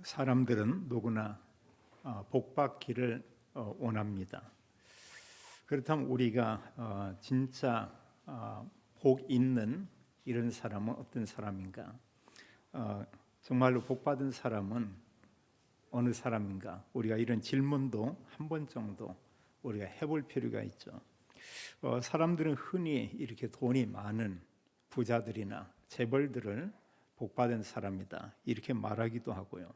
사람들은 누구나 복받기를 원합니다. 그렇다면 우리가 진짜 복 있는 이런 사람은 어떤 사람인가? 정말로 복받은 사람은 어느 사람인가? 우리가 이런 질문도 한 번 정도 우리가 해볼 필요가 있죠. 사람들은 흔히 이렇게 돈이 많은 부자들이나 재벌들을 복받은 사람이다 이렇게 말하기도 하고요.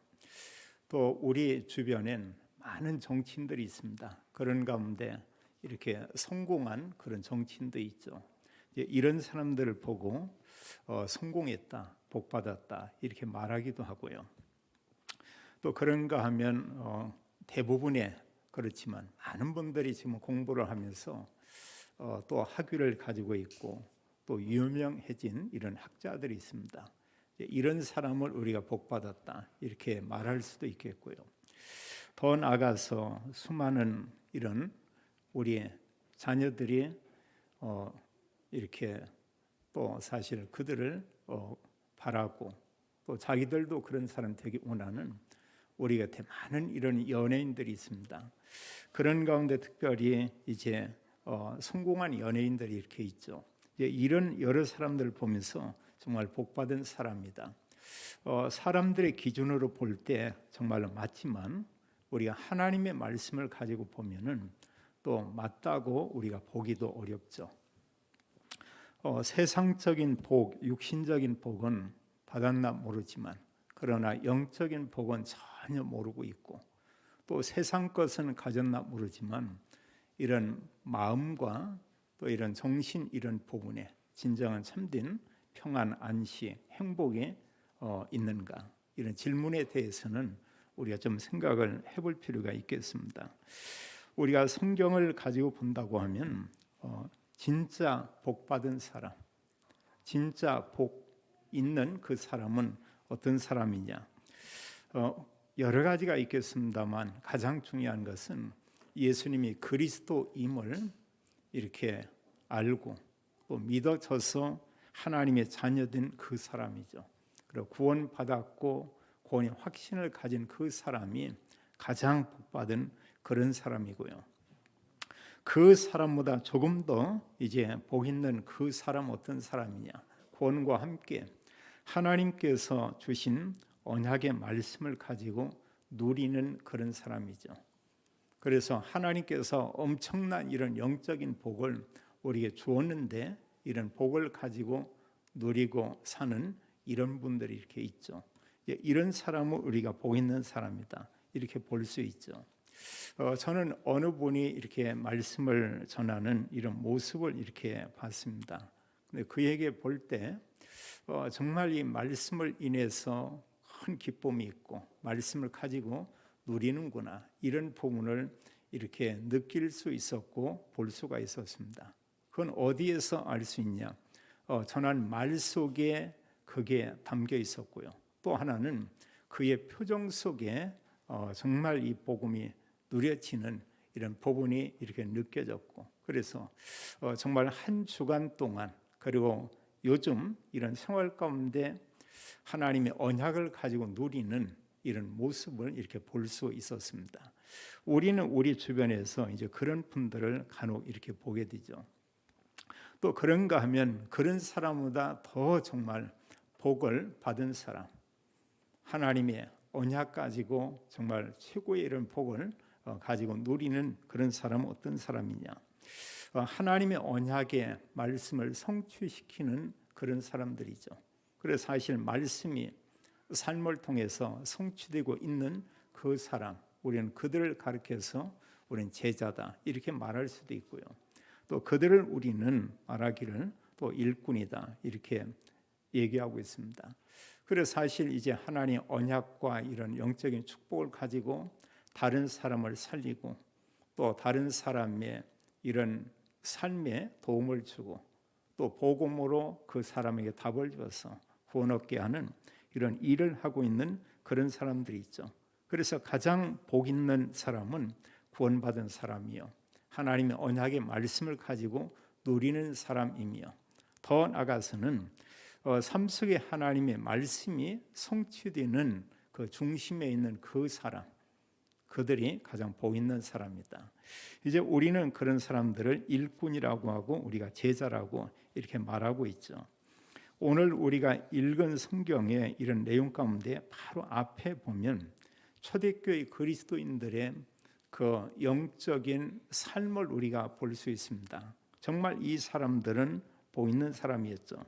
또 우리 주변엔 많은 정치인들이 있습니다. 그런 가운데 이렇게 성공한 그런 정치인도 있죠. 이런 사람들을 보고 성공했다, 복받았다 이렇게 말하기도 하고요. 또 그런가 하면 대부분의 그렇지만 많은 분들이 지금 공부를 하면서 또 학위를 가지고 있고 또 유명해진 이런 학자들이 있습니다. 이런 사람을 우리가 복받았다 이렇게 말할 수도 있겠고요. 더 나아가서 수많은 이런 우리 자녀들이 이렇게 또 사실 그들을 바라고 또 자기들도 그런 사람 되기 원하는 우리 곁에 많은 이런 연예인들이 있습니다. 그런 가운데 특별히 이제 성공한 연예인들이 이렇게 있죠. 이런 여러 사람들을 보면서 정말 복받은 사람이다. 사람들의 기준으로 볼 때 정말로 맞지만 우리가 하나님의 말씀을 가지고 보면은 또 맞다고 우리가 보기도 어렵죠. 세상적인 복, 육신적인 복은 받았나 모르지만 그러나 영적인 복은 전혀 모르고 있고 또 세상 것은 가졌나 모르지만 이런 마음과 또 이런 정신 이런 부분에 진정한 참된 평안, 안식, 행복이 있는가 이런 질문에 대해서는 우리가 좀 생각을 해볼 필요가 있겠습니다. 우리가 성경을 가지고 본다고 하면 진짜 복 받은 사람, 진짜 복 있는 그 사람은 어떤 사람이냐? 여러 가지가 있겠습니다만 가장 중요한 것은 예수님이 그리스도임을 이렇게 알고 또 믿어져서 하나님의 자녀된 그 사람이죠. 그리고 구원받았고 구원의 확신을 가진 그 사람이 가장 복받은 그런 사람이고요. 그 사람보다 조금 더 이제 복 있는 그 사람 어떤 사람이냐? 구원과 함께 하나님께서 주신 언약의 말씀을 가지고 누리는 그런 사람이죠. 그래서 하나님께서 엄청난 이런 영적인 복을 우리에게 주었는데 이런 복을 가지고 누리고 사는 이런 분들이 이렇게 있죠. 이런 사람을 우리가 복 있는 사람이다 이렇게 볼 수 있죠. 저는 어느 분이 이렇게 말씀을 전하는 이런 모습을 이렇게 봤습니다. 근데 그에게 볼 때 정말 이 말씀을 인해서 큰 기쁨이 있고 말씀을 가지고 누리는구나 이런 부분을 이렇게 느낄 수 있었고 볼 수가 있었습니다. 그건 어디에서 알 수 있냐? 전한 말 속에 그게 담겨 있었고요. 또 하나는 그의 표정 속에 정말 이 복음이 누려지는 이런 부분이 이렇게 느껴졌고 그래서 정말 한 주간 동안 그리고 요즘 이런 생활 가운데 하나님의 언약을 가지고 누리는 이런 모습을 이렇게 볼 수 있었습니다. 우리는 우리 주변에서 이제 그런 분들을 간혹 이렇게 보게 되죠. 또 그런가 하면 그런 사람보다 더 정말 복을 받은 사람, 하나님의 언약 가지고 정말 최고의 이런 복을 가지고 누리는 그런 사람은 어떤 사람이냐? 하나님의 언약의 말씀을 성취시키는 그런 사람들이죠. 그래서 사실 말씀이 삶을 통해서 성취되고 있는 그 사람, 우리는 그들을 가리켜서 우리는 제자다 이렇게 말할 수도 있고요. 또 그들을 우리는 말하기를 또 일꾼이다 이렇게 얘기하고 있습니다. 그래서 사실 이제 하나님의 언약과 이런 영적인 축복을 가지고 다른 사람을 살리고 또 다른 사람의 이런 삶에 도움을 주고 또 복음으로 그 사람에게 답을 줘서 구원 얻게 하는 이런 일을 하고 있는 그런 사람들이 있죠. 그래서 가장 복 있는 사람은 구원받은 사람이요 하나님의 언약의 말씀을 가지고 누리는 사람이며 더 나아가서는 삶 속에 하나님의 말씀이 성취되는 그 중심에 있는 그 사람, 그들이 가장 복 있는 사람이다. 이제 우리는 그런 사람들을 일꾼이라고 하고 우리가 제자라고 이렇게 말하고 있죠. 오늘 우리가 읽은 성경의 이런 내용 가운데 바로 앞에 보면 초대교회 그리스도인들의 그 영적인 삶을 우리가 볼 수 있습니다. 정말 이 사람들은 복 있는 사람이었죠.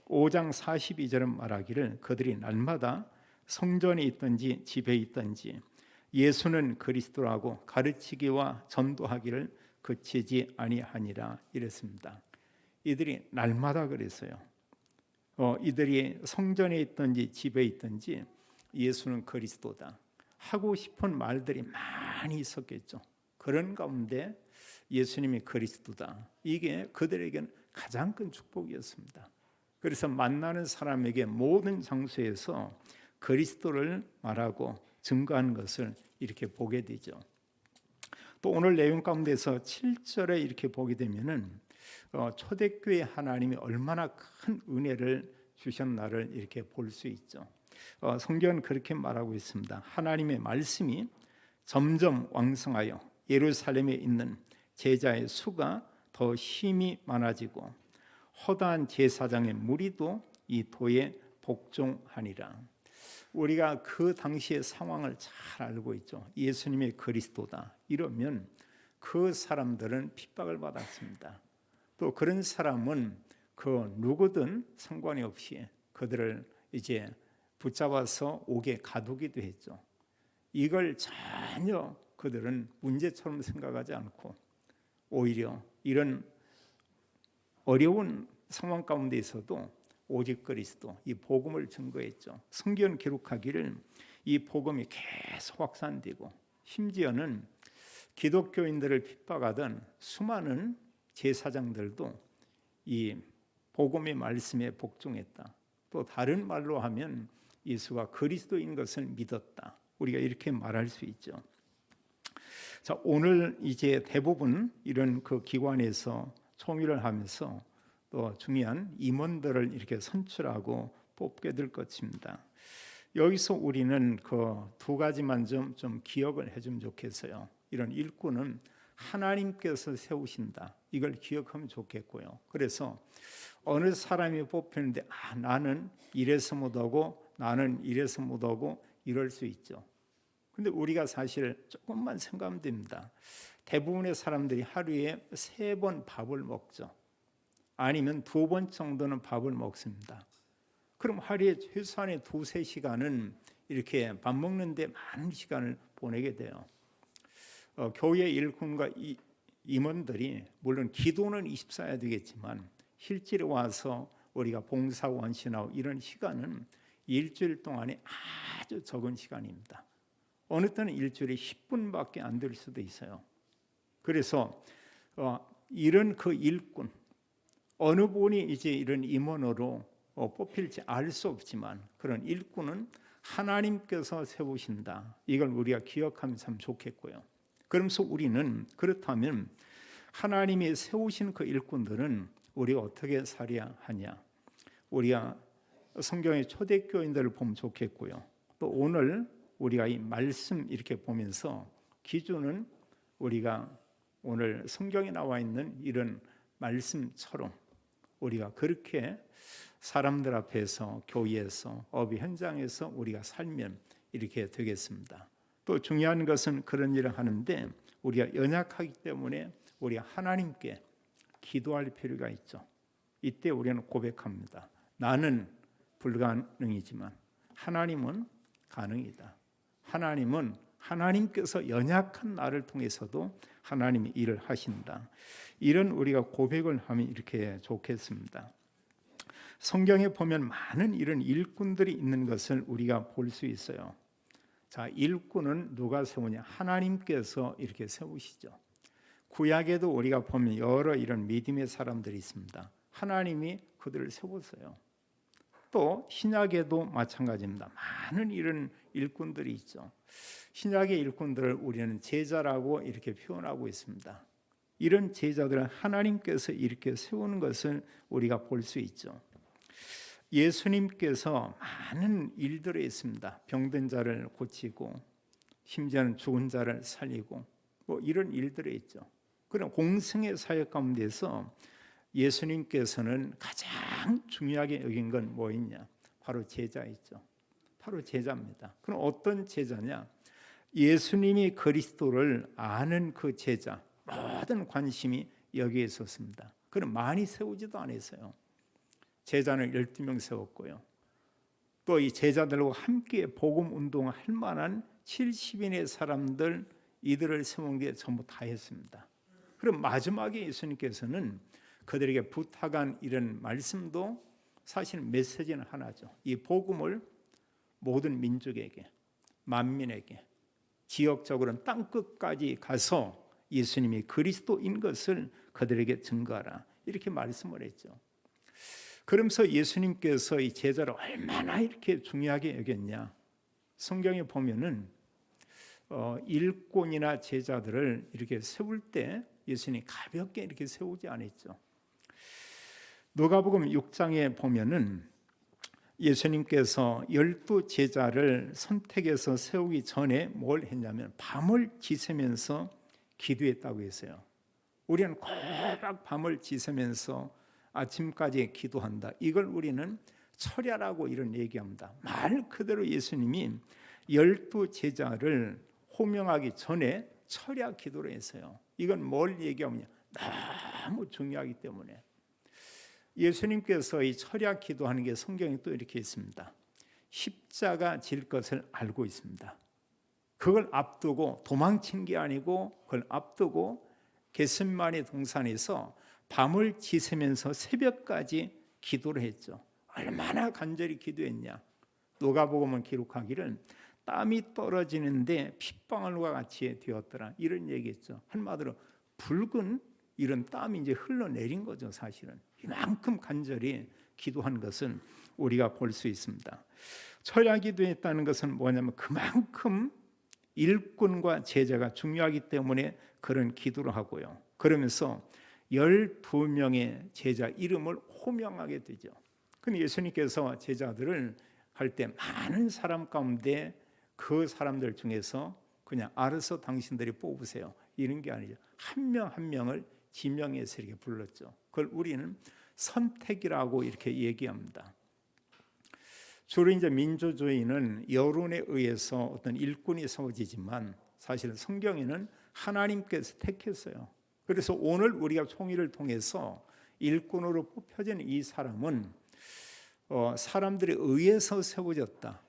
5장 42절은 말하기를 그들이 날마다 성전에 있든지 집에 있든지 예수는 그리스도라고 가르치기와 전도하기를 그치지 아니하니라 이랬습니다. 이들이 날마다 그랬어요. 이들이 성전에 있든지 집에 있든지 예수는 그리스도다 하고 싶은 말들이 많이 있었겠죠. 그런 가운데 예수님이 그리스도다, 이게 그들에게는 가장 큰 축복이었습니다. 그래서 만나는 사람에게 모든 장소에서 그리스도를 말하고 증거하는 것을 이렇게 보게 되죠. 또 오늘 내용 가운데서 7절에 이렇게 보게 되면은 초대교회 하나님이 얼마나 큰 은혜를 주셨나를 이렇게 볼 수 있죠. 성경은 그렇게 말하고 있습니다. 하나님의 말씀이 점점 왕성하여 예루살렘에 있는 제자의 수가 더 힘이 많아지고 허다한 제사장의 무리도 이 도에 복종하니라. 우리가 그 당시의 상황을 잘 알고 있죠. 예수님의 그리스도다 이러면 그 사람들은 핍박을 받았습니다. 또 그런 사람은 그 누구든 상관이 없이 그들을 이제 붙잡아서 옥에 가두기도 했죠. 이걸 전혀 그들은 문제처럼 생각하지 않고 오히려 이런 어려운 상황 가운데에서도 오직 그리스도, 이 복음을 증거했죠. 성경 기록하기를 이 복음이 계속 확산되고 심지어는 기독교인들을 핍박하던 수많은 제사장들도 이 복음의 말씀에 복종했다. 또 다른 말로 하면 예수가 그리스도인 것을 믿었다. 우리가 이렇게 말할 수 있죠. 자, 오늘 이제 대부분 이런 그 기관에서 총회를 하면서 또 중요한 임원들을 이렇게 선출하고 뽑게 될 것입니다. 여기서 우리는 그 두 가지만 좀 기억을 해주면 좋겠어요. 이런 일꾼은 하나님께서 세우신다, 이걸 기억하면 좋겠고요. 그래서 어느 사람이 뽑히는데 나는 이래서 못하고 나는 이래서 못하고 이럴 수 있죠. 근데 우리가 사실 조금만 생각하면 됩니다. 대부분의 사람들이 하루에 3번 밥을 먹죠. 아니면 2번 정도는 밥을 먹습니다. 그럼 하루에 최소한의 2-3시간은 이렇게 밥 먹는데 많은 시간을 보내게 돼요. 교회 일꾼과 임원들이 물론 기도는 24해야 되겠지만 실제로 와서 우리가 봉사 원신하고 이런 시간은 일주일 동안에 아주 적은 시간입니다. 어느 때는 일주일에 10분밖에 안 될 수도 있어요. 그래서 이런 그 일꾼, 어느 분이 이제 이런 임원으로 뽑힐지 알 수 없지만 그런 일꾼은 하나님께서 세우신다, 이걸 우리가 기억하면 참 좋겠고요. 그러면서 우리는 그렇다면 하나님이 세우신 그 일꾼들은 우리가 어떻게 살아야 하냐, 우리가 성경의 초대교인들을 보면 좋겠고요. 또 오늘 우리가 이 말씀 이렇게 보면서 기준은 우리가 오늘 성경에 나와 있는 이런 말씀처럼 우리가 그렇게 사람들 앞에서, 교회에서, 업 현장에서 우리가 살면 이렇게 되겠습니다. 또 중요한 것은 그런 일을 하는데 우리가 연약하기 때문에 우리가 하나님께 기도할 필요가 있죠. 이때 우리는 고백합니다. 나는 불가능이지만 하나님은 가능이다. 하나님은 하나님께서 연약한 나를 통해서도 하나님이 일을 하신다. 이런 우리가 고백을 하면 이렇게 좋겠습니다. 성경에 보면 많은 이런 일꾼들이 있는 것을 우리가 볼 수 있어요. 자, 일꾼은 누가 세우냐? 하나님께서 이렇게 세우시죠. 구약에도 우리가 보면 여러 이런 믿음의 사람들이 있습니다. 하나님이 그들을 세웠어요. 또 신약에도 마찬가지입니다. 많은 이런 일꾼들이 있죠. 신약의 일꾼들을 우리는 제자라고 이렇게 표현하고 있습니다. 이런 제자들은 하나님께서 이렇게 세우는 것을 우리가 볼 수 있죠. 예수님께서 많은 일들을 했습니다. 병든 자를 고치고 심지어는 죽은 자를 살리고 뭐 이런 일들을 했죠. 그런 공생의 사역 가운데서 예수님께서는 가장 중요하게 여긴 건 뭐였냐? 바로 제자였죠. 바로 제자입니다. 그럼 어떤 제자냐? 예수님이 그리스도를 아는 그 제자, 모든 관심이 여기에 있었습니다. 그럼 많이 세우지도 않았어요. 제자는 12명 세웠고요. 또 이 제자들과 함께 복음 운동할 만한 70인의 사람들, 이들을 세운 게 전부 다 했습니다. 그럼 마지막에 예수님께서는 그들에게 부탁한 이런 말씀도 사실 메시지는 하나죠. 이 복음을 모든 민족에게, 만민에게, 지역적으로는 땅끝까지 가서 예수님이 그리스도인 것을 그들에게 증거하라, 이렇게 말씀을 했죠. 그러면서 예수님께서 이 제자를 얼마나 이렇게 중요하게 여겼냐? 성경에 보면은 일꾼이나 제자들을 이렇게 세울 때 예수님이 가볍게 이렇게 세우지 않았죠. 누가복음 6장에 보면은 예수님께서 12 제자를 선택해서 세우기 전에 뭘 했냐면 밤을 지새면서 기도했다고 했어요. 우리는 꼬박 밤을 지새면서 아침까지 기도한다. 이걸 우리는 철야라고 이런 얘기합니다. 말 그대로 예수님이 12 제자를 호명하기 전에 철야 기도를 했어요. 이건 뭘 얘기하느냐? 너무 중요하기 때문에. 예수님께서 이 철야 기도하는 게 성경에 또 이렇게 있습니다. 십자가 질 것을 알고 있습니다. 그걸 앞두고 도망친 게 아니고 그걸 앞두고 겟세마네 동산에서 밤을 지새면서 새벽까지 기도를 했죠. 얼마나 간절히 기도했냐? 누가복음은 기록하기를 땀이 떨어지는데 핏방울과 같이 되었더라, 이런 얘기했죠. 한마디로 붉은 이런 땀이 이제 흘러내린 거죠. 사실은 이만큼 간절히 기도한 것은 우리가 볼 수 있습니다. 철야 기도했다는 것은 뭐냐면 그만큼 일꾼과 제자가 중요하기 때문에 그런 기도를 하고요. 그러면서 12명의 제자 이름을 호명하게 되죠. 근데 예수님께서 제자들을 할 때 많은 사람 가운데 그 사람들 중에서 그냥 알아서 당신들이 뽑으세요, 이런 게 아니죠. 한 명 한 명을 지명해서 이렇게 불렀죠. 그걸 우리는 선택이라고 이렇게 얘기합니다. 주로 이제 민주주의는 여론에 의해서 어떤 일꾼이 세워지지만 사실은 성경에는 하나님께서 택했어요. 그래서 오늘 우리가 총회를 통해서 일꾼으로 뽑혀진 이 사람은 사람들에 의해서 세워졌다.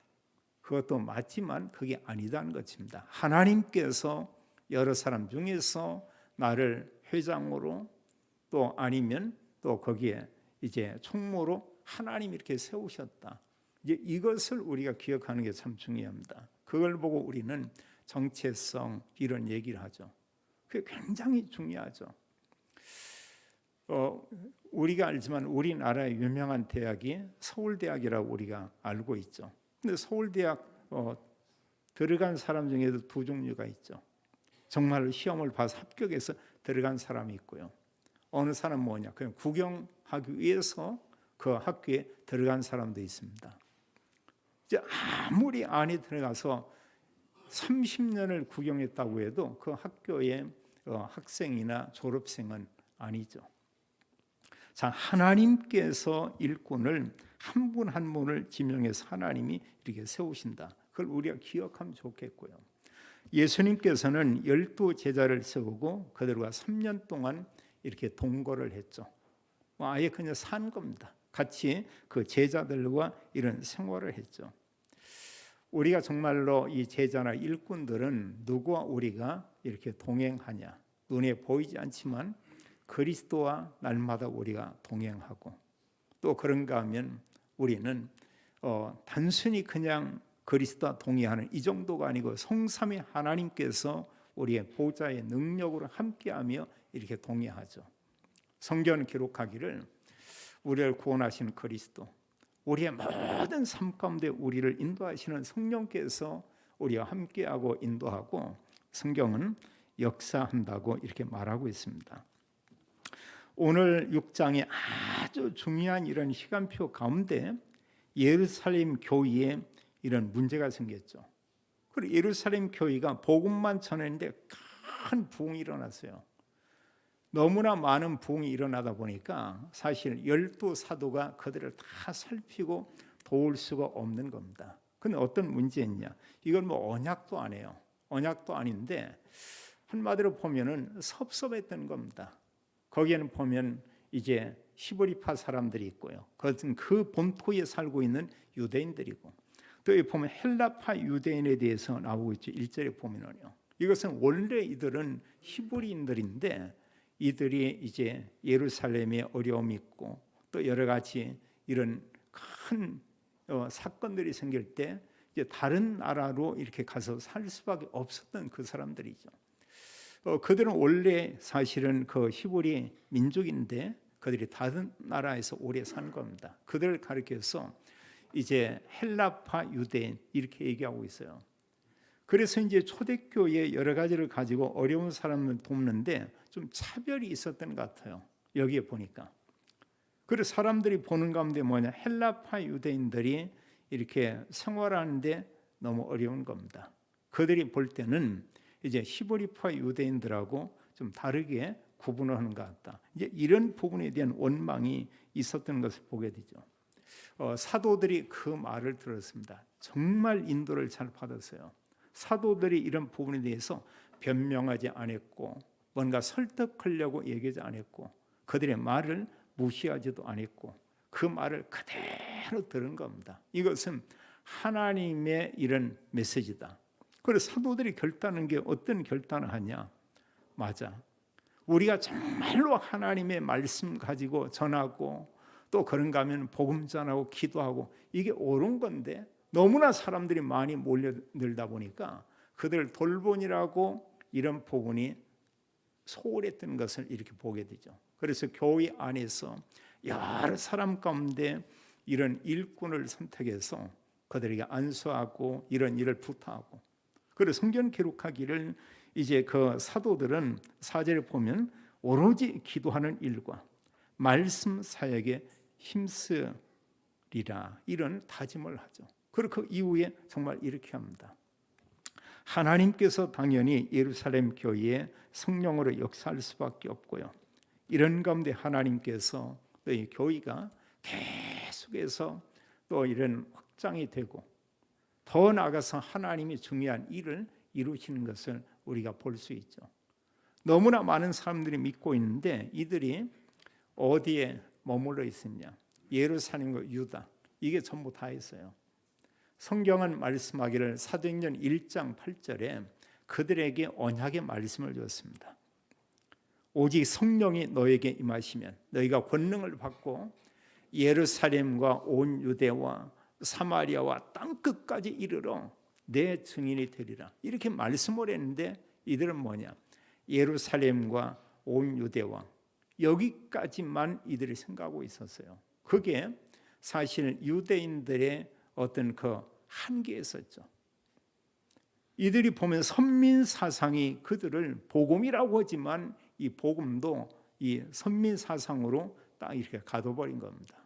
그것도 맞지만 그게 아니다는 것입니다. 하나님께서 여러 사람 중에서 나를 회장으로 또 아니면 또 거기에 이제 총무로 하나님 이렇게 세우셨다. 이제 이것을 우리가 기억하는 게 참 중요합니다. 그걸 보고 우리는 정체성 이런 얘기를 하죠. 그게 굉장히 중요하죠. 우리가 알지만 우리나라의 유명한 대학이 서울대학이라고 우리가 알고 있죠. 근데 서울대학 들어간 사람 중에도 두 종류가 있죠. 정말로 시험을 봐서 합격해서 들어간 사람이 있고요. 어느 사람 뭐냐? 그냥 구경하기 위해서 그 학교에 들어간 사람도 있습니다. 이제 아무리 안에 들어가서 30년을 구경했다고 해도 그 학교의 학생이나 졸업생은 아니죠. 자, 하나님께서 일꾼을 한 분 한 분을 지명해서 하나님이 이렇게 세우신다. 그걸 우리가 기억하면 좋겠고요. 예수님께서는 12 제자를 세우고 그들과 3년 동안 이렇게 동거를 했죠. 아예 그냥 산 겁니다. 같이 그 제자들과 이런 생활을 했죠. 우리가 정말로 이 제자나 일꾼들은 누구와 우리가 이렇게 동행하냐? 눈에 보이지 않지만 그리스도와 날마다 우리가 동행하고, 또 그런가 하면 우리는 단순히 그냥 그리스도와 동행하는 이 정도가 아니고 성삼위 하나님께서 우리의 보좌의 능력으로 함께하며 이렇게 동행하죠. 성경은 기록하기를 우리를 구원하신 그리스도, 우리의 모든 삶 가운데 우리를 인도하시는 성령께서 우리와 함께하고 인도하고 성경은 역사한다고 이렇게 말하고 있습니다. 오늘 6장의 아주 중요한 이런 시간표 가운데 예루살렘 교회에 이런 문제가 생겼죠. 그리고 예루살렘 교회가 복음만 전했는데 큰 부흥이 일어났어요. 너무나 많은 부흥이 일어나다 보니까 사실 12사도가 그들을 다 살피고 도울 수가 없는 겁니다. 근데 어떤 문제였냐? 이건 뭐 언약도 안 해요. 언약도 아닌데 한마디로 보면은 섭섭했던 겁니다. 거기에는 보면 이제 히브리파 사람들이 있고요. 그것은 그 본토에 살고 있는 유대인들이고, 또 여기 보면 헬라파 유대인에 대해서 나오고 있죠. 1절에 보면은요. 이것은 원래 이들은 히브리인들인데 이들이 이제 예루살렘에 어려움이 있고 또 여러 가지 이런 큰 사건들이 생길 때 이제 다른 나라로 이렇게 가서 살 수밖에 없었던 그 사람들이죠. 그들은 원래 사실은 그 히브리 민족인데 그들이 다른 나라에서 오래 산 겁니다. 그들을 가리켜서 이제 헬라파 유대인 이렇게 얘기하고 있어요. 그래서 이제 초대교회 여러 가지를 가지고 어려운 사람을 돕는데 좀 차별이 있었던 것 같아요. 여기에 보니까. 그래서 사람들이 보는 가운데 뭐냐, 헬라파 유대인들이 이렇게 생활하는데 너무 어려운 겁니다. 그들이 볼 때는 이제 히브리파 유대인들하고 좀 다르게 구분을 하는 것 같다. 이제 이런 부분에 대한 원망이 있었던 것을 보게 되죠. 사도들이 그 말을 들었습니다. 정말 인도를 잘 받았어요. 사도들이 이런 부분에 대해서 변명하지 않았고 뭔가 설득하려고 얘기하지 않았고 그들의 말을 무시하지도 않았고 그 말을 그대로 들은 겁니다. 이것은 하나님의 이런 메시지다. 그래서 사도들이 결단한 게 어떤 결단을 하냐? 맞아. 우리가 정말로 하나님의 말씀 가지고 전하고 또 그런가 하면 복음 전하고 기도하고 이게 옳은 건데 너무나 사람들이 많이 몰려들다 보니까 그들을 돌보니라고 이런 부분이 소홀했던 것을 이렇게 보게 되죠. 그래서 교회 안에서 여러 사람 가운데 이런 일꾼을 선택해서 그들에게 안수하고 이런 일을 부탁하고, 그래서 성경 기록하기를 이제 그 사도들은 4절에 보면 오로지 기도하는 일과 말씀 사역에 힘쓰리라 이런 다짐을 하죠. 그리고 그 이후에 정말 이렇게 합니다. 하나님께서 당연히 예루살렘 교회에 성령으로 역사할 수밖에 없고요. 이런 가운데 하나님께서 또 이 교회가 계속해서 또 이런 확장이 되고 더 나아가서 하나님이 중요한 일을 이루시는 것을 우리가 볼 수 있죠. 너무나 많은 사람들이 믿고 있는데 이들이 어디에 머물러 있었냐? 예루살렘과 유다, 이게 전부 다 있어요. 성경은 말씀하기를 사도행전 1장 8절에 그들에게 언약의 말씀을 주었습니다. 오직 성령이 너에게 임하시면 너희가 권능을 받고 예루살렘과 온 유대와 사마리아와 땅끝까지 이르러 내 증인이 되리라. 이렇게 말씀을 했는데 이들은 뭐냐? 예루살렘과 온 유대와 여기까지만 이들이 생각하고 있었어요. 그게 사실 유대인들의 어떤 그 한계였었죠. 이들이 보면 선민 사상이 그들을 복음이라고 하지만 이 복음도 이 선민 사상으로 딱 이렇게 가둬버린 겁니다.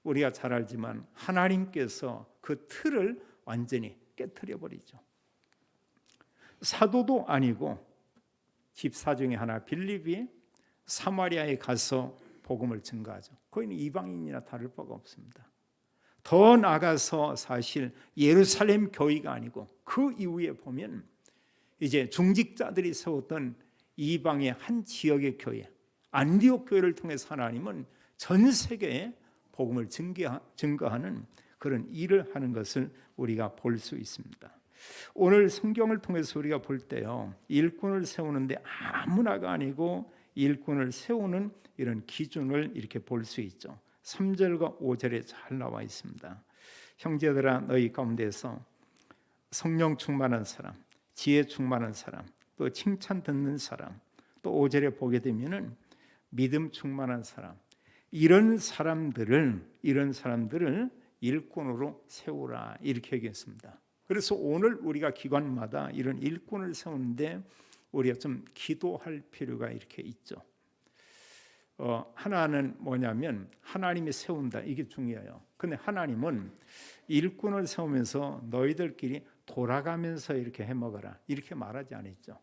우리가 잘 알지만 하나님께서 그 틀을 완전히 깨트려 버리죠. 사도도 아니고 집사 중에 하나 빌립이 사마리아에 가서 복음을 증거하죠. 거기는 이방인이나 다를 바가 없습니다. 더 나아가서 사실 예루살렘 교회가 아니고 그 이후에 보면 이제 중직자들이 세웠던 이방의 한 지역의 교회, 안디옥 교회를 통해서 하나님은 전 세계에 복음을 증거하는 그런 일을 하는 것을 우리가 볼 수 있습니다. 오늘 성경을 통해서 우리가 볼 때요, 일꾼을 세우는데 아무나가 아니고 일꾼을 세우는 이런 기준을 이렇게 볼 수 있죠. 3절과 5절에 잘 나와 있습니다. 형제들아 너희 가운데서 성령 충만한 사람, 지혜 충만한 사람, 또 칭찬 듣는 사람, 또 5절에 보게 되면은 믿음 충만한 사람, 이런 사람들을 일꾼으로 세우라 이렇게 얘기했습니다. 그래서 오늘 우리가 기관마다 이런 일꾼을 세우는데 우리가 좀 기도할 필요가 이렇게 있죠. 하나는 뭐냐면 하나님이 세운다. 이게 중요해요. 근데 하나님은 일꾼을 세우면서 너희들끼리 돌아가면서 이렇게 해먹어라. 이렇게 말하지 않았죠.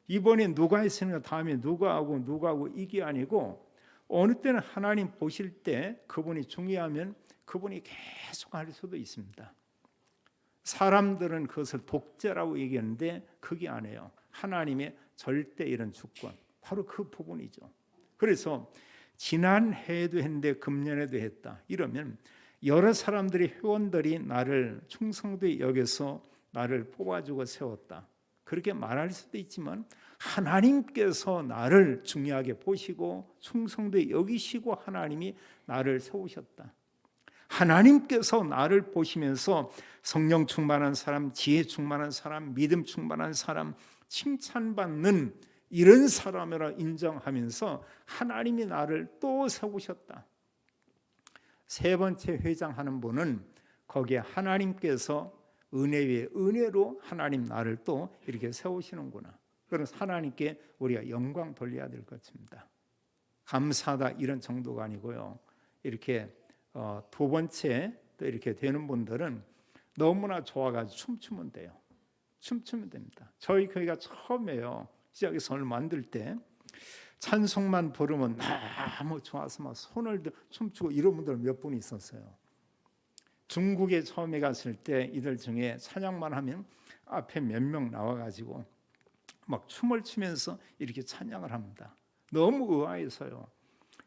이번에 누가 했으니까 다음에 누가 하고 이게 아니고 어느 때는 하나님 보실 때 그분이 중요하면 그분이 계속 할 수도 있습니다. 사람들은 그것을 독재라고 얘기하는데 그게 아니에요. 하나님의 절대 이런 주권, 바로 그 부분이죠. 그래서 지난해에도 했는데 금년에도 했다 이러면 여러 사람들이 회원들이 나를 충성되게 여겨서 나를 뽑아주고 세웠다 그렇게 말할 수도 있지만 하나님께서 나를 중요하게 보시고 충성되게 여기시고 하나님이 나를 세우셨다. 하나님께서 나를 보시면서 성령 충만한 사람, 지혜 충만한 사람, 믿음 충만한 사람, 칭찬받는 이런 사람이라 인정하면서 하나님이 나를 또 세우셨다. 세 번째 회장하는 분은 거기에 하나님께서 은혜 위에 은혜로 하나님 나를 또 이렇게 세우시는구나. 그래서 하나님께 우리가 영광 돌려야 될 것입니다. 감사하다 이런 정도가 아니고요. 이렇게 두 번째 또 이렇게 되는 분들은 너무나 좋아가지고 춤추면 돼요. 춤추면 됩니다. 저희 교회가 처음에요. 시작해서 만들 때 찬송만 부르면 너무 좋아서 막 손을 춤추고 이런 분들 몇 분 있었어요. 중국에 처음에 갔을 때 이들 중에 찬양만 하면 앞에 몇 명 나와가지고 막 춤을 추면서 이렇게 찬양을 합니다. 너무 의아해서요.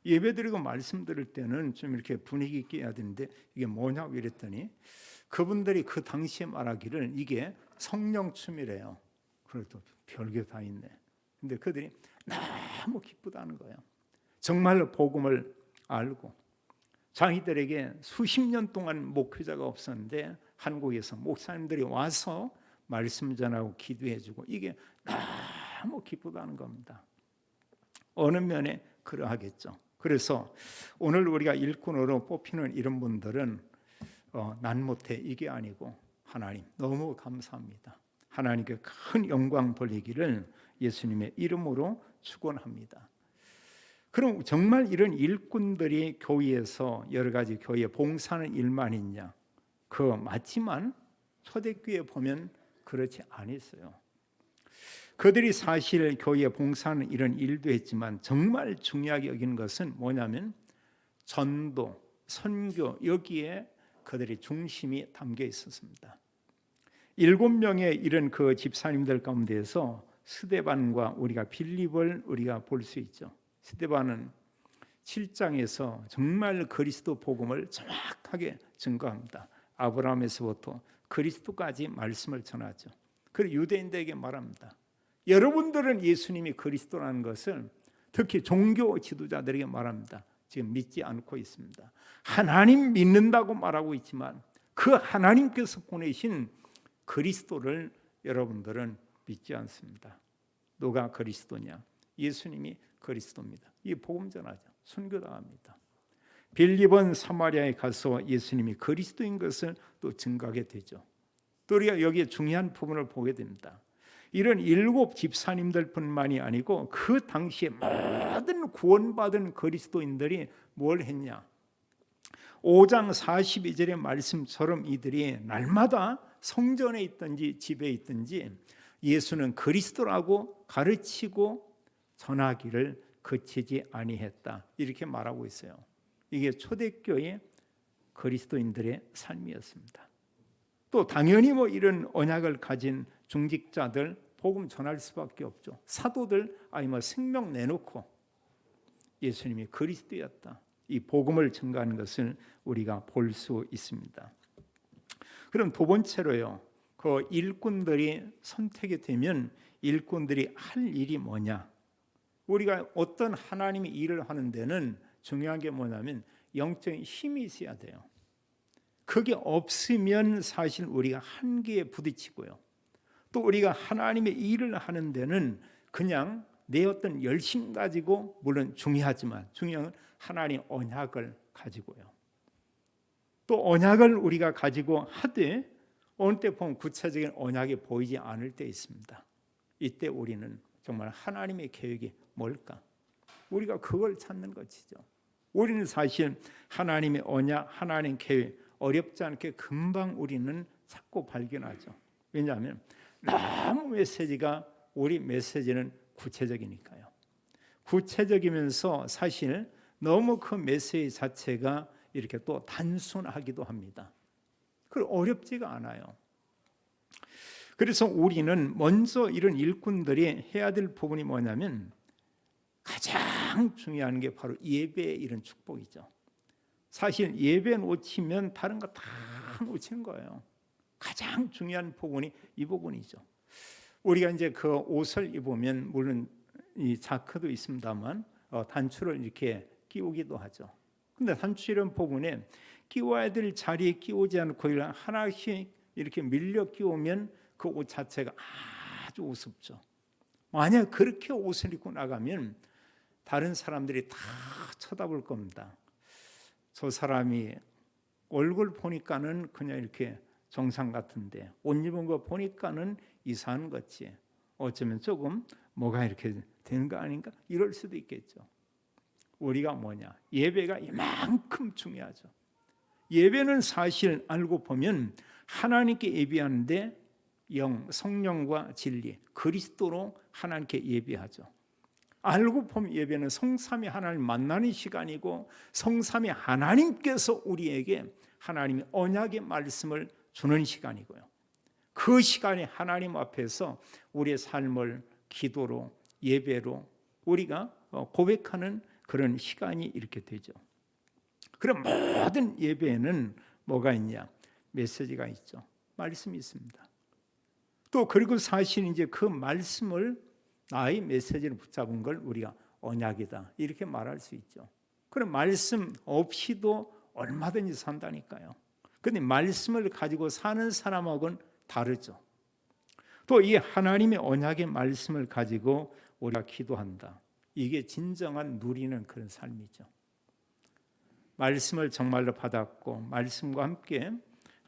예배드리고 말씀드릴 때는 좀 이렇게 분위기 있게 해야 되는데 이게 뭐냐고 이랬더니 그분들이 그 당시에 말하기를 이게 성령춤이래요. 그래도 별게 다 있네. 근데 그들이 너무 기쁘다는 거예요. 정말로 복음을 알고 자기들에게 수십 년 동안 목회자가 없었는데 한국에서 목사님들이 와서 말씀 전하고 기도해주고 이게 너무 기쁘다는 겁니다. 어느 면에 그러하겠죠. 그래서 오늘 우리가 일꾼으로 뽑히는 이런 분들은 난 못해 이게 아니고 하나님 너무 감사합니다. 하나님께 큰 영광 돌리기를 예수님의 이름으로 축원합니다. 그럼 정말 이런 일꾼들이 교회에서 여러 가지 교회에 봉사하는 일만 있냐? 그거 맞지만 초대교회에 보면 그렇지 않았어요. 그들이 사실 교회에 봉사하는 이런 일도 했지만 정말 중요하게 여기는 것은 뭐냐면 전도, 선교 여기에 그들의 중심이 담겨 있었습니다. 7명의 이런 그 집사님들 가운데에서 스데반과 우리가 빌립을 우리가 볼 수 있죠. 스데반은 7장에서 정말 그리스도 복음을 정확하게 증거합니다. 아브라함에서부터 그리스도까지 말씀을 전하죠. 그리고 유대인들에게 말합니다. 여러분들은 예수님이 그리스도라는 것을 특히 종교 지도자들에게 말합니다. 지금 믿지 않고 있습니다. 하나님 믿는다고 말하고 있지만 그 하나님께서 보내신 그리스도를 여러분들은 믿지 않습니다. 누가 그리스도냐? 예수님이 그리스도입니다. 이 복음 전하죠. 순교당합니다. 빌립은 사마리아에 가서 예수님이 그리스도인 것을 또 증거하게 되죠. 또 우리가 여기에 중요한 부분을 보게 됩니다. 이런 7 집사님들뿐만이 아니고 그 당시에 모든 구원받은 그리스도인들이 뭘 했냐? 5장 42절의 말씀처럼 이들이 날마다 성전에 있든지 집에 있든지 예수는 그리스도라고 가르치고 전하기를 그치지 아니했다. 이렇게 말하고 있어요. 이게 초대교회 그리스도인들의 삶이었습니다. 또 당연히 이런 언약을 가진 중직자들 복음 전할 수밖에 없죠. 사도들 생명 내놓고 예수님이 그리스도였다. 이 복음을 증거하는 것을 우리가 볼 수 있습니다. 그럼 두 번째로요. 그 일꾼들이 선택이 되면 일꾼들이 할 일이 뭐냐? 우리가 어떤 하나님의 일을 하는 데는 중요한 게 뭐냐면 영적인 힘이 있어야 돼요. 그게 없으면 사실 우리가 한계에 부딪히고요. 또 우리가 하나님의 일을 하는 데는 그냥 내 어떤 열심 가지고 물론 중요하지만 중요한 건 하나님 언약을 가지고요. 또 언약을 우리가 가지고 하되 어느 때 보면 구체적인 언약이 보이지 않을 때 있습니다. 이때 우리는 정말 하나님의 계획이 뭘까? 우리가 그걸 찾는 것이죠. 우리는 사실 하나님의 언약, 하나님 계획 어렵지 않게 금방 우리는 찾고 발견하죠. 왜냐하면 너무 메시지가 우리 메시지는 구체적이니까요. 구체적이면서 사실 너무 그 메시지 자체가 이렇게 또 단순하기도 합니다. 그리고 어렵지가 않아요. 그래서 우리는 먼저 이런 일꾼들이 해야 될 부분이 뭐냐면 가장 중요한 게 바로 예배의 이런 축복이죠. 사실 예배 놓치면 다른 거 다 놓치는 거예요. 가장 중요한 부분이 이 부분이죠. 우리가 이제 그 옷을 입으면 물론 이 자크도 있습니다만 단추를 이렇게 끼우기도 하죠. 근데 단추 이런 부분에 끼워야 될 자리에 끼우지 않고 하나씩 이렇게 밀려 끼우면 그 옷 자체가 아주 우습죠. 만약 그렇게 옷을 입고 나가면 다른 사람들이 다 쳐다볼 겁니다. 저 사람이 얼굴 보니까는 그냥 이렇게 정상 같은데 옷 입은 거 보니까는 이상한 거지. 어쩌면 조금 뭐가 이렇게 되는 거 아닌가? 이럴 수도 있겠죠. 우리가 뭐냐? 예배가 이만큼 중요하죠. 예배는 사실 알고 보면 하나님께 예배하는데 성령과 진리, 그리스도로 하나님께 예배하죠. 알고 보면 예배는 성삼위 하나님 만나는 시간이고 성삼위 하나님께서 우리에게 하나님의 언약의 말씀을 주는 시간이고요. 그 시간에 하나님 앞에서 우리의 삶을 기도로 예배로 우리가 고백하는 그런 시간이 이렇게 되죠. 그럼 모든 예배에는 뭐가 있냐? 메시지가 있죠. 말씀이 있습니다. 또 그리고 사실 이제 그 말씀을 나의 메시지를 붙잡은 걸 우리가 언약이다 이렇게 말할 수 있죠. 그럼 말씀 없이도 얼마든지 산다니까요. 그런데 말씀을 가지고 사는 사람하고는 다르죠. 또 이 하나님의 언약의 말씀을 가지고 우리가 기도한다. 이게 진정한 누리는 그런 삶이죠. 말씀을 정말로 받았고 말씀과 함께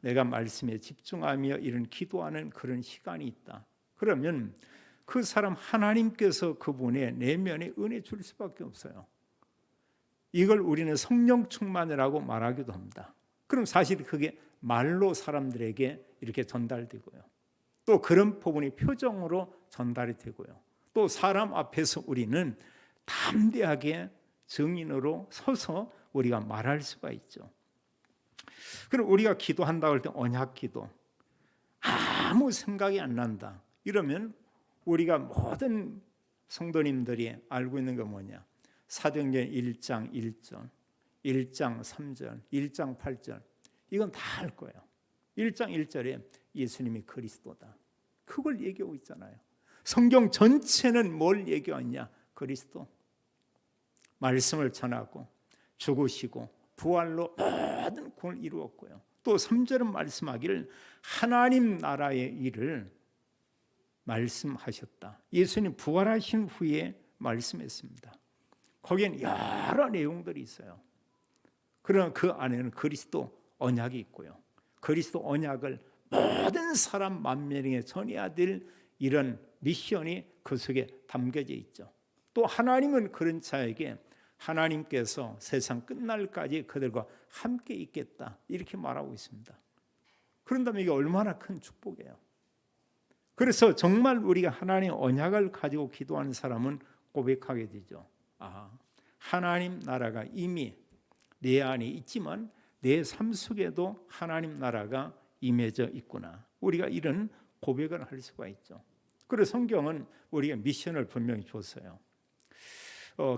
내가 말씀에 집중하며 이런 기도하는 그런 시간이 있다. 그러면 그 사람 하나님께서 그분의 내면에 은혜 줄 수밖에 없어요. 이걸 우리는 성령 충만이라고 말하기도 합니다. 그럼 사실 그게 말로 사람들에게 이렇게 전달되고요. 또 그런 부분이 표정으로 전달이 되고요. 또 사람 앞에서 우리는 담대하게 증인으로 서서 우리가 말할 수가 있죠. 그럼 우리가 기도한다고 할 때 언약 기도 아무 생각이 안 난다. 이러면 우리가 모든 성도님들이 알고 있는 건 뭐냐? 사도행전 1장 1절, 1장 3절, 1장 8절 이건 다 알 거예요. 1장 1절에 예수님이 그리스도다. 그걸 얘기하고 있잖아요. 성경 전체는 뭘 얘기하냐? 그리스도. 말씀을 전하고 죽으시고 부활로 모든 구원을 이루었고요. 또 3절은 말씀하기를 하나님 나라의 일을 말씀하셨다. 예수님 부활하신 후에 말씀했습니다. 거기엔 여러 내용들이 있어요. 그러나 그 안에는 그리스도 언약이 있고요. 그리스도 언약을 모든 사람 만명에 전해야 될 이런 미션이 그 속에 담겨져 있죠. 또 하나님은 그런 자에게 하나님께서 세상 끝날까지 그들과 함께 있겠다 이렇게 말하고 있습니다. 그런다면 이게 얼마나 큰 축복이에요. 그래서 정말 우리가 하나님의 언약을 가지고 기도하는 사람은 고백하게 되죠. 하나님 나라가 이미 내 안에 있지만 내 삶 속에도 하나님 나라가 임해져 있구나. 우리가 이런 고백을 할 수가 있죠. 그래서 성경은 우리가 미션을 분명히 줬어요.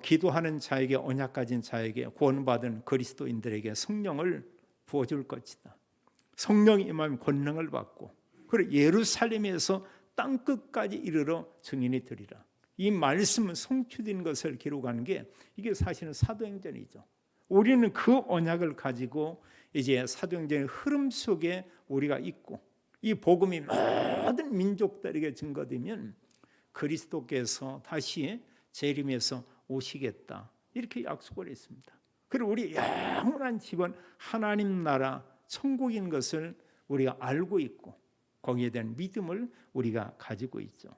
기도하는 자에게 언약 가진 자에게 구원받은 그리스도인들에게 성령을 부어줄 것이다. 성령이 임하면 권능을 받고 그리고 예루살렘에서 땅끝까지 이르러 증인이 되리라. 이 말씀은 성취된 것을 기록한 게 이게 사실은 사도행전이죠. 우리는 그 언약을 가지고 이제 사도행전의 흐름 속에 우리가 있고 이 복음이 모든 민족들에게 증거되면 그리스도께서 다시 재림해서 오시겠다 이렇게 약속을 했습니다. 그리고 우리 영원한 집은 하나님 나라 천국인 것을 우리가 알고 있고 거기에 대한 믿음을 우리가 가지고 있죠.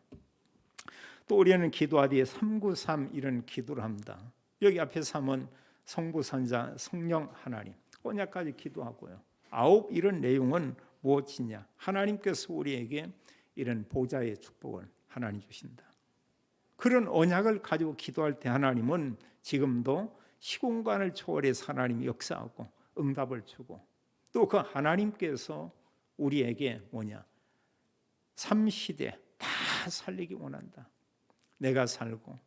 또 우리는 기도하되 393 이런 기도를 합니다. 여기 앞에 3은 성부, 선자, 성령, 하나님 언약까지 기도하고요. 9 이런 내용은 무엇이냐? 하나님께서 우리에게 이런 보좌의 축복을 하나님 주신다. 그런 언약을 가지고 기도할 때 하나님은 지금도 시공간을 초월해서 하나님이 역사하고 응답을 주고 또 그 하나님께서 우리에게 뭐냐? 3시대 다 살리기 원한다. 내가 살고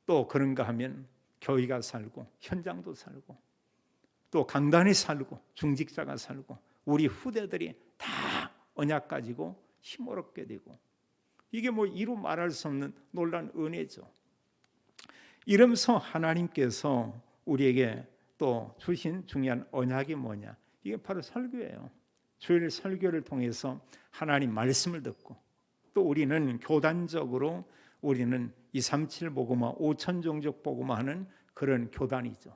또 그런가 하면 교회가 살고 현장도 살고 또 강단이 살고 중직자가 살고 우리 후대들이 다 언약 가지고 힘을 얻게 되고 이게 뭐 이루 말할 수 없는 놀라운 은혜죠. 이러면서 하나님께서 우리에게 또 주신 중요한 언약이 뭐냐? 이게 바로 설교예요. 주일 설교를 통해서 하나님 말씀을 듣고 또 우리는 교단적으로 우리는 237 복음화 5천 종족 복음화 하는 그런 교단이죠.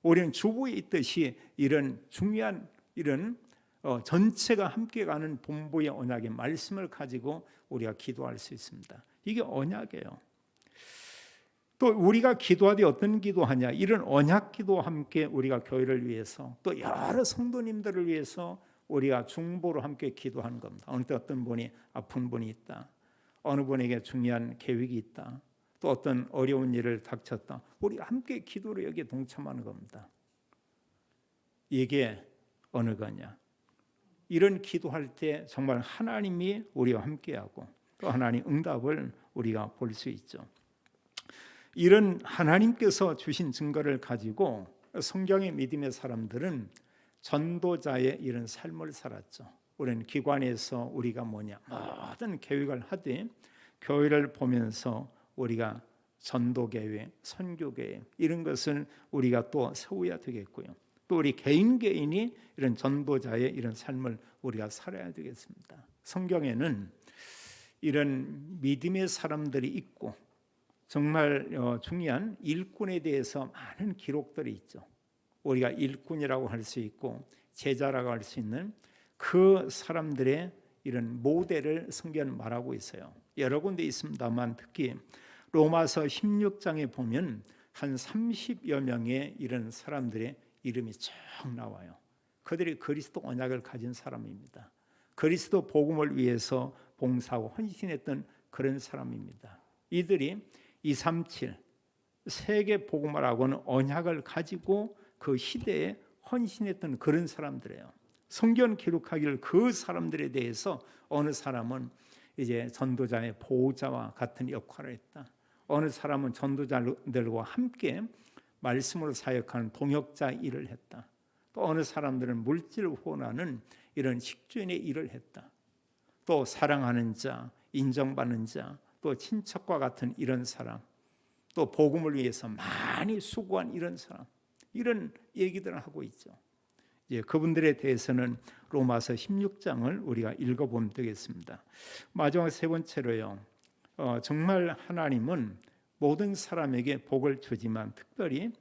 우리는 주보에 있듯이 이런 중요한 이런 전체가 함께 가는 본부의 언약의 말씀을 가지고 우리가 기도할 수 있습니다. 이게 언약이에요. 또 우리가 기도하되 어떤 기도하냐? 이런 언약 기도와 함께 우리가 교회를 위해서 또 여러 성도님들을 위해서 우리가 중보로 함께 기도하는 겁니다. 어떤 분이 아픈 분이 있다. 어느 분에게 중요한 계획이 있다. 또 어떤 어려운 일을 닥쳤다. 우리 함께 기도로 여기에 동참하는 겁니다. 이게 어느 거냐? 이런 기도할 때 정말 하나님이 우리와 함께하고 또 하나님 응답을 우리가 볼 수 있죠. 이런 하나님께서 주신 증거를 가지고 성경의 믿음의 사람들은 전도자의 이런 삶을 살았죠. 우리는 기관에서 우리가 뭐냐 모든 계획을 하되 교회를 보면서 우리가 전도 계획, 선교 계획 이런 것을 우리가 또 세워야 되겠고요. 또 우리 개인이 이런 전도자의 이런 삶을 우리가 살아야 되겠습니다. 성경에는 이런 믿음의 사람들이 있고 정말 중요한 일꾼에 대해서 많은 기록들이 있죠. 우리가 일꾼이라고 할 수 있고 제자라고 할 수 있는 그 사람들의 이런 모델을 성경은 말하고 있어요. 여러 군데 있습니다만 특히 로마서 16장에 보면 한 30여 명의 이런 사람들의 이름이 쭉 나와요. 그들이 그리스도 언약을 가진 사람입니다. 그리스도 복음을 위해서 봉사하고 헌신했던 그런 사람입니다. 이들이 237 세계 복음화라고는 언약을 가지고 그 시대에 헌신했던 그런 사람들이에요. 성경 기록하기를 그 사람들에 대해서 어느 사람은 이제 전도자의 보호자와 같은 역할을 했다. 어느 사람은 전도자들과 함께 말씀으로 사역하는 동역자 일을 했다. 또 어느 사람들은 물질을 후원하는 이런 식주인의 일을 했다. 또 사랑하는 자, 인정받는 자, 또 친척과 같은 이런 사람, 또 복음을 위해서 많이 수고한 이런 사람, 이런 얘기들을 하고 있죠. 이제 그분들에 대해서는 로마서 16장을 우리가 읽어보면 되겠습니다. 마지막 세 번째로요. 정말 하나님은 모든 사람에게 복을 주지만 특별히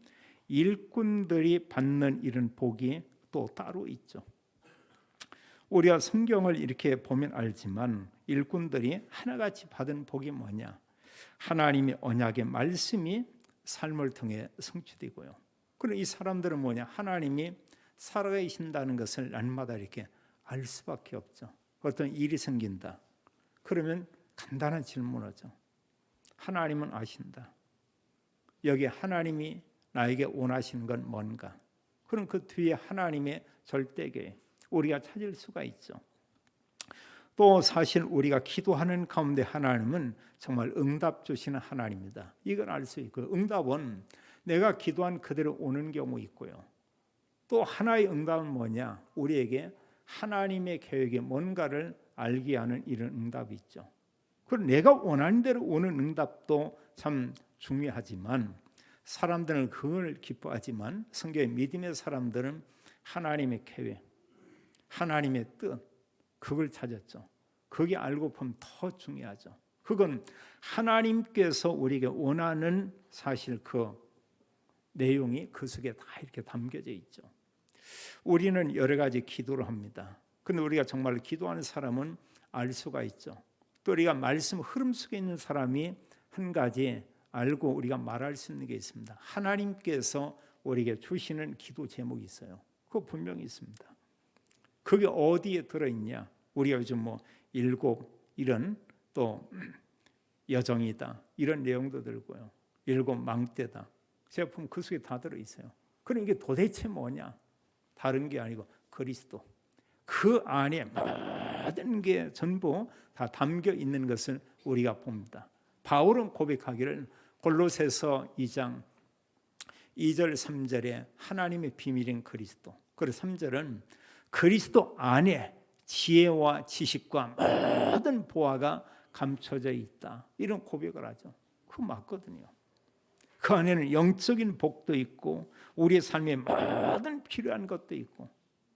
일꾼들이 받는 이런 복이 또 따로 있죠. 우리가 성경을 이렇게 보면 알지만 일꾼들이 하나같이 받은 복이 뭐냐? 하나님의 언약의 말씀이 삶을 통해 성취되고요. 그럼 이 사람들은 뭐냐? 하나님이 살아계신다는 것을 날마다 이렇게 알 수밖에 없죠. 어떤 일이 생긴다. 그러면 간단한 질문하죠. 하나님은 아신다. 여기 하나님이 나에게 원하시는 건 뭔가? 그럼 그 뒤에 하나님의 절대계 우리가 찾을 수가 있죠. 또 사실 우리가 기도하는 가운데 하나님은 정말 응답 주시는 하나님입니다. 이걸 알 수 있고요. 응답은 내가 기도한 그대로 오는 경우 있고요. 또 하나의 응답은 뭐냐? 우리에게 하나님의 계획에 뭔가를 알게 하는 이런 응답이 있죠. 그리고 내가 원하는 대로 오는 응답도 참 중요하지만 사람들은 그걸 기뻐하지만 성경의 믿음의 사람들은 하나님의 계획, 하나님의 뜻 그걸 찾았죠. 그게 알고 보면 더 중요하죠. 그건 하나님께서 우리에게 원하는 사실 그 내용이 그 속에 다 이렇게 담겨져 있죠. 우리는 여러 가지 기도를 합니다. 근데 우리가 정말 기도하는 사람은 알 수가 있죠. 또 우리가 말씀 흐름 속에 있는 사람이 한 가지 알고 우리가 말할 수 있는 게 있습니다. 하나님께서 우리에게 주시는 기도 제목이 있어요. 그거 분명히 있습니다. 그게 어디에 들어있냐? 우리가 요즘 일곱 이런 또 여정이다 이런 내용도 들고요. 일곱 망대다. 제가 보면 그 속에 다 들어있어요. 그럼 이게 도대체 뭐냐? 다른 게 아니고 그리스도. 그 안에 모든 게 전부 다 담겨 있는 것을 우리가 봅니다. 바울은 고백하기를 골로새서 2장 2절 3절에 하나님의 비밀인 그리스도. 그리고 3절은 그리스도 안에 지혜와 지식과 모든 보화가 감춰져 있다. 이런 고백을 하죠. 그거 맞거든요. 그 안에는 영적인 복도 있고 우리의 삶에 모든 필요한 것도 있고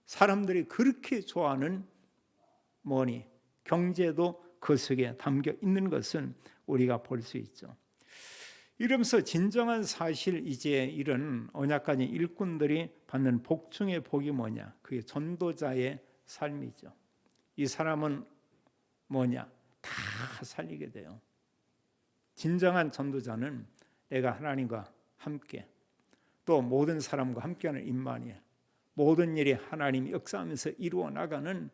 사람들이 그렇게 좋아하는 경제도 그 속에 담겨 있는 것은 우리가 볼 수 있죠. 이러면서 진정한 사실 이제 이런 언약가진 일꾼들이 받는 복 중의 복이 뭐냐? 그게 전도자의 삶이죠. 이 사람은 다 살리게 돼요. 진정한 전도자는 내가 하나님과 함께 또 모든 사람과 함께하는 임마누엘, 모든 일이 하나님이 역사하면서 이루어 나가는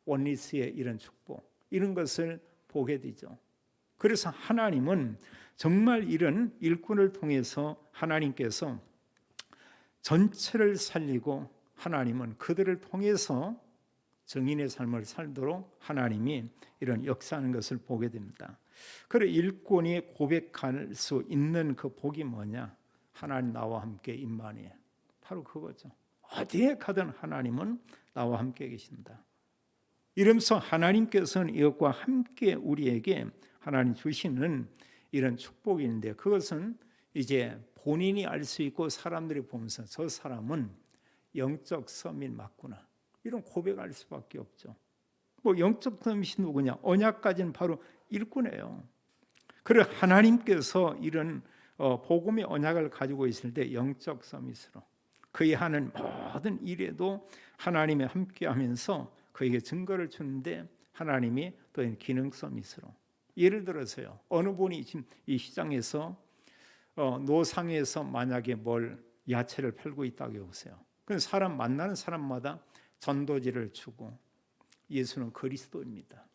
원리스의 이런 축복, 이런 것을 보게 되죠. 그래서 하나님은 정말 이런 일꾼을 통해서 하나님께서 전체를 살리고 하나님은 그들을 통해서 정인의 삶을 살도록 하나님이 이런 역사하는 것을 보게 됩니다. 그래서 일꾼이 고백할 수 있는 그 복이 뭐냐? 하나님 나와 함께 임마누엘. 바로 그거죠. 어디에 가든 하나님은 나와 함께 계신다. 이러면서 하나님께서는 이것과 함께 우리에게 하나님 주시는 이런 축복이 있는데 그것은 이제 본인이 알 수 있고 사람들이 보면서 저 사람은 영적 서밋 맞구나. 이런 고백할 수밖에 없죠. 영적 서밋이 누구냐? 언약까지는 바로 일꾼이에요. 그래 하나님께서 이런 복음의 언약을 가지고 있을 때 영적 서밋으로 그의 하는 모든 일에도 하나님이 함께하면서 그에게 증거를 주는데 하나님이 또 기능 서밋으로 예를 들어서요. 어느 분이 지금 이 시장에서 노상에서 만약에 야채를 팔고 있다고 해보세요. 그래서 사람 만나는 사람마다 전도지를 주고 예수는 그리스도입니다.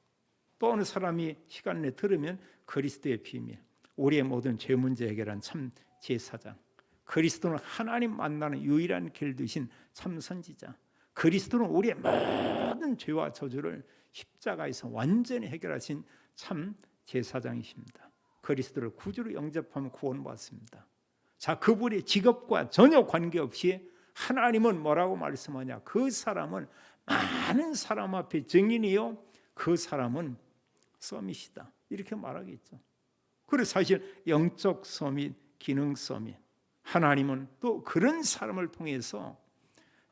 또 어느 사람이 시간 내에 들으면 그리스도의 비밀, 우리의 모든 죄 문제 해결한 참 제사장, 그리스도는 하나님 만나는 유일한 길 되신 참 선지자, 그리스도는 우리의 모든 죄와 저주를 십자가에서 완전히 해결하신 참 제사장이십니다. 그리스도를 구주로 영접하면 구원받습니다. 자, 그분의 직업과 전혀 관계없이 하나님은 뭐라고 말씀하냐? 그 사람은 많은 사람 앞에 증인이요 그 사람은 서밋이다. 이렇게 말하겠죠. 그래서 사실 영적 서밋, 기능 서밋, 하나님은 또 그런 사람을 통해서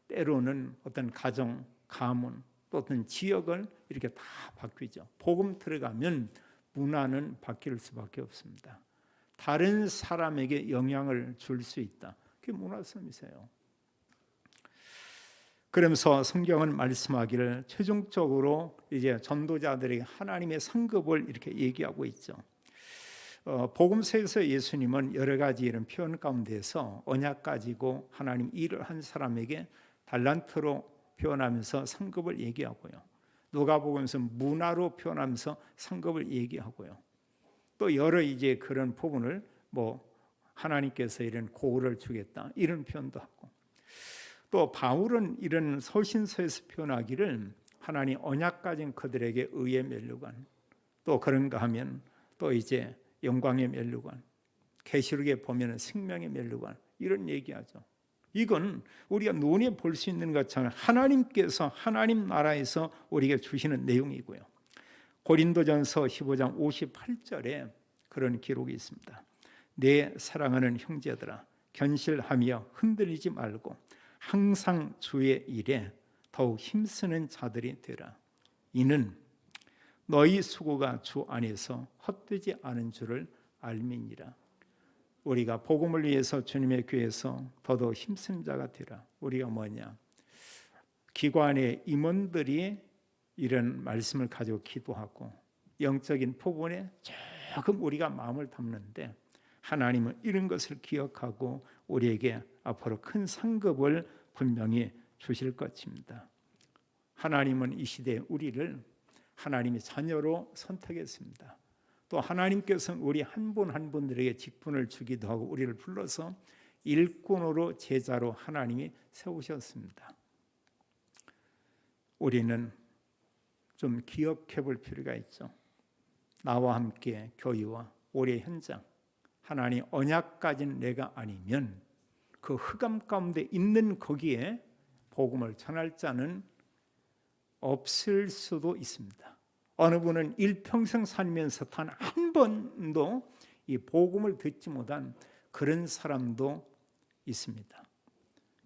때로는 어떤 가정, 가문, 또 어떤 지역을 이렇게 다 바뀌죠. 복음 들어가면 문화는 바뀔 수밖에 없습니다. 다른 사람에게 영향을 줄 수 있다. 그게 문화 서밋이에요. 그러면서 성경은 말씀하기를 최종적으로 이제 전도자들에게 하나님의 상급을 이렇게 얘기하고 있죠. 복음서에서 예수님은 여러 가지 이런 표현 가운데서 언약 가지고 하나님 일을 한 사람에게 달란트로 표현하면서 상급을 얘기하고요. 누가복음에서 문화로 표현하면서 상급을 얘기하고요. 또 여러 이제 그런 부분을 하나님께서 이런 고를 주겠다 이런 표현도 하고. 또 바울은 이런 서신서에서 표현하기를 하나님 언약 가진 그들에게 의의 면류관, 또 그런가 하면 또 이제 영광의 면류관, 계시록에 보면 생명의 면류관 이런 얘기하죠. 이건 우리가 눈에 볼 수 있는 것처럼 하나님께서 하나님 나라에서 우리에게 주시는 내용이고요. 고린도전서 15장 58절에 그런 기록이 있습니다. 내 사랑하는 형제들아 견실하며 흔들리지 말고 항상 주의 일에 더욱 힘쓰는 자들이 되라. 이는 너희 수고가 주 안에서 헛되지 않은 줄을 알미니라. 우리가 복음을 위해서 주님의 교회에서 더더욱 힘쓴 자가 되라. 우리가 뭐냐? 기관의 임원들이 이런 말씀을 가지고 기도하고 영적인 부분에 조금 우리가 마음을 담는데 하나님은 이런 것을 기억하고 우리에게 앞으로 큰 상급을 분명히 주실 것입니다. 하나님은 이 시대에 우리를 하나님의 자녀로 선택했습니다. 또 하나님께서는 우리 한 분 한 분들에게 직분을 주기도 하고 우리를 불러서 일꾼으로 제자로 하나님이 세우셨습니다. 우리는 좀 기억해 볼 필요가 있죠. 나와 함께 교회와 우리의 현장, 하나님 언약 가진 내가 아니면 그 흑암 가운데 있는 거기에 복음을 전할 자는 없을 수도 있습니다. 어느 분은 일평생 살면서 단 한 번도 이 복음을 듣지 못한 그런 사람도 있습니다.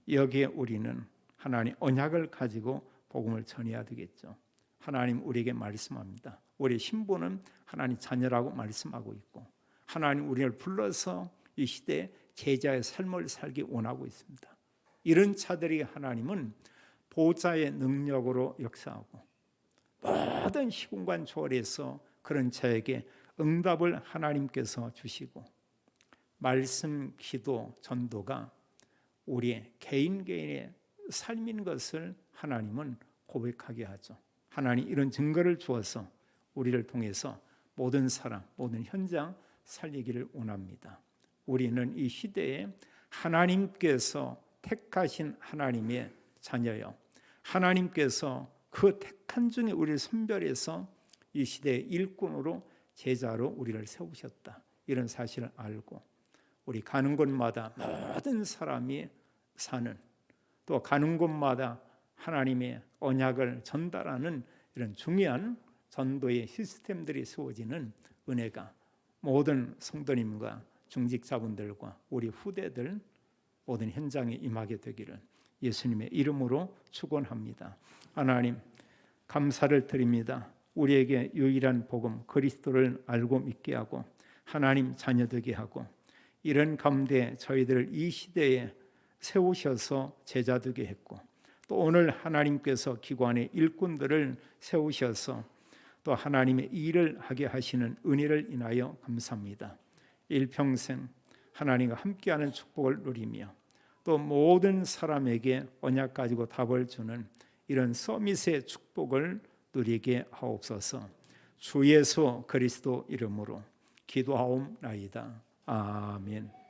여기에 우리는 하나님 언약을 가지고 복음을 전해야 되겠죠. 하나님 우리에게 말씀합니다. 우리의 신분은 하나님 자녀라고 말씀하고 있고 하나님 우리를 불러서 이 시대에 제자의 삶을 살기 원하고 있습니다. 이런 자들이 하나님은 보좌의 능력으로 역사하고 모든 시공간 초월해서 그런 자에게 응답을 하나님께서 주시고 말씀, 기도, 전도가 우리의 개인의 삶인 것을 하나님은 고백하게 하죠. 하나님 이런 증거를 주어서 우리를 통해서 모든 사람, 모든 현장 살리기를 원합니다. 우리는 이 시대에 하나님께서 택하신 하나님의 자녀요. 하나님께서 그 택한 중에 우리를 선별해서 이 시대의 일꾼으로 제자로 우리를 세우셨다. 이런 사실을 알고 우리 가는 곳마다 모든 사람이 사는 또 가는 곳마다 하나님의 언약을 전달하는 이런 중요한 전도의 시스템들이 세워지는 은혜가 모든 성도님과 중직자분들과 우리 후대들 모든 현장에 임하게 되기를 예수님의 이름으로 축원합니다. 하나님 감사를 드립니다. 우리에게 유일한 복음 그리스도를 알고 믿게 하고 하나님 자녀되게 하고 이런 가운데 저희들을 이 시대에 세우셔서 제자되게 했고 또 오늘 하나님께서 기관의 일꾼들을 세우셔서 또 하나님의 일을 하게 하시는 은혜를 인하여 감사합니다. 일평생 하나님과 함께하는 축복을 누리며 또 모든 사람에게 언약 가지고 답을 주는 이런 서밋의 축복을 누리게 하옵소서. 주 예수 그리스도 이름으로 기도하옵나이다. 아멘.